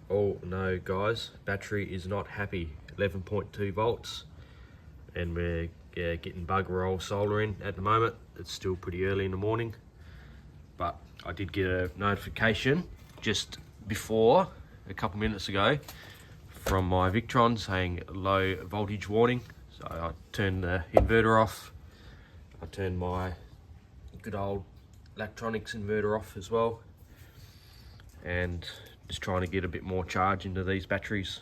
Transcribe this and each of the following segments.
Oh no guys, battery is not happy. 11.2 volts, and we're getting bugger all solar in at the moment. It's still pretty early in the morning, but I did get a notification just before, a couple minutes ago, from my Victron saying low voltage warning. So I turned the inverter off. I turned my good old electronics inverter off as well, and just trying to get a bit more charge into these batteries.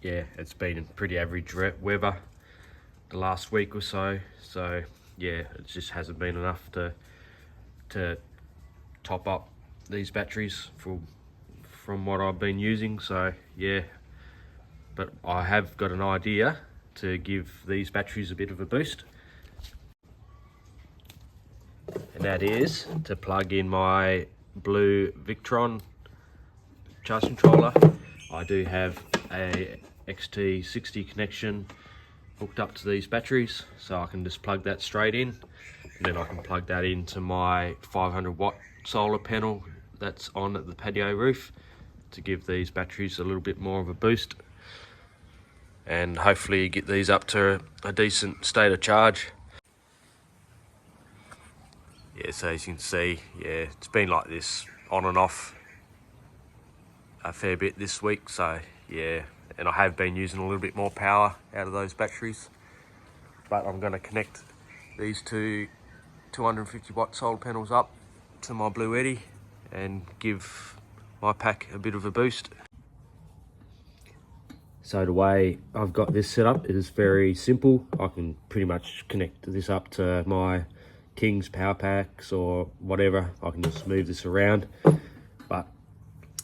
Yeah, it's been pretty average weather the last week or so, so yeah, it just hasn't been enough to top up these batteries from what I've been using. So yeah, but I have got an idea to give these batteries a bit of a boost, and that is to plug in my blue Victron charge controller. I do have a XT60 connection hooked up to these batteries, so I can just plug that straight in, and then I can plug that into my 500 watt solar panel that's on at the patio roof to give these batteries a little bit more of a boost, and hopefully get these up to a decent state of charge. Yeah, so as you can see, yeah, it's been like this on and off a fair bit this week, so yeah, and I have been using a little bit more power out of those batteries, but I'm going to connect these two 250 watt solar panels up to my Blue Eddy and give my pack a bit of a boost. So the way I've got this set up is very simple. I can pretty much connect this up to my King's power packs or whatever. I can just move this around, but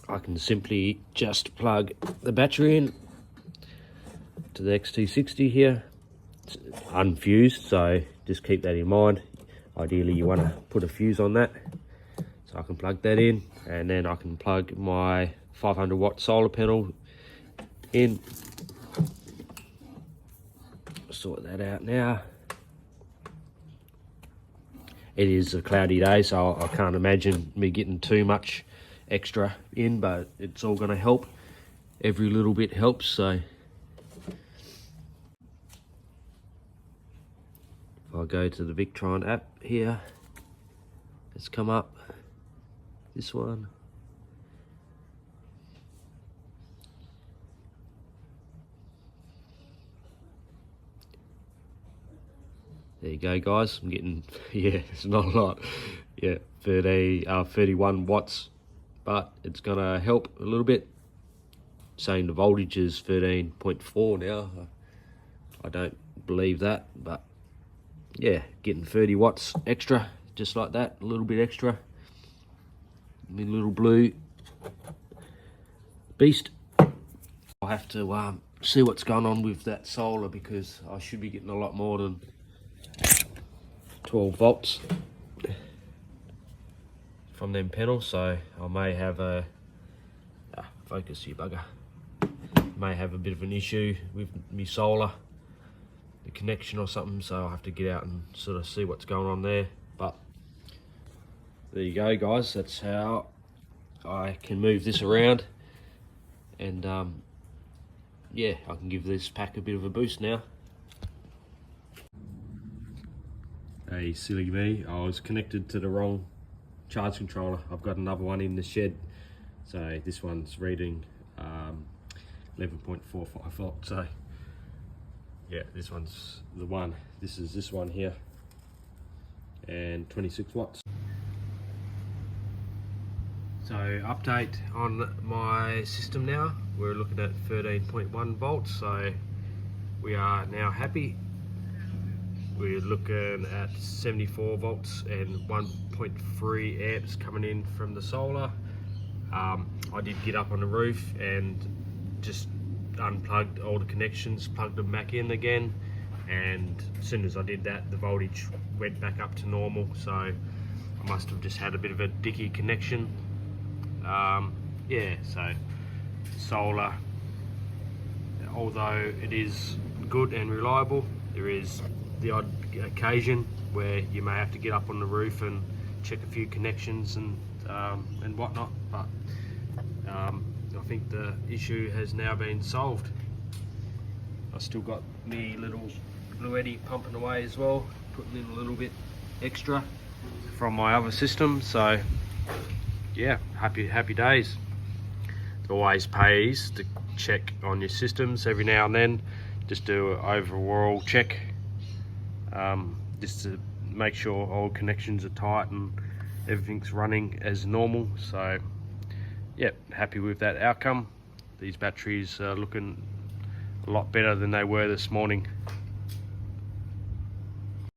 I can simply just plug the battery in to the XT60 here. It's unfused, so just keep that in mind. Ideally you want to put a fuse on that. So I can plug that in, and then I can plug my 500 watt solar panel in. Sort that out now. It is a cloudy day, so I can't imagine me getting too much extra in, but it's all going to help. Every little bit helps. So if I go to the Victron app here, it's come up, this one. There you go guys, I'm getting, yeah, it's not a lot, yeah, 31 watts, but it's gonna help a little bit. Saying the voltage is 13.4 now, I don't believe that, but yeah, getting 30 watts extra, just like that, a little bit extra. My little blue beast. I'll have to see what's going on with that solar, because I should be getting a lot more than 12 volts from them panels, so I may have a focus, you bugger, may have a bit of an issue with me solar, the connection or something, so I'll have to get out and sort of see what's going on there. But there you go guys, that's how I can move this around, and yeah, I can give this pack a bit of a boost now. Hey, silly me, I was connected to the wrong charge controller. I've got another one in the shed, so this one's reading 11.45 volts, so yeah, this one's the one. This is this one here, and 26 watts. So update on my system now, we're looking at 13.1 volts, so we are now happy. We're looking at 74 volts and 1.3 amps coming in from the solar. I did get up on the roof and just unplugged all the connections, plugged them back in again, and as soon as I did that, the voltage went back up to normal, so I must have just had a bit of a dicky connection. Yeah, so solar, although it is good and reliable, there is the odd occasion where you may have to get up on the roof and check a few connections and and whatnot, but I think the issue has now been solved. I've still got me little Bluetti pumping away as well, putting in a little bit extra from my other system. So yeah, happy days. It always pays to check on your systems every now and then, just do an overall check, just to make sure all connections are tight and everything's running as normal. So yeah, happy with that outcome. These batteries are looking a lot better than they were this morning.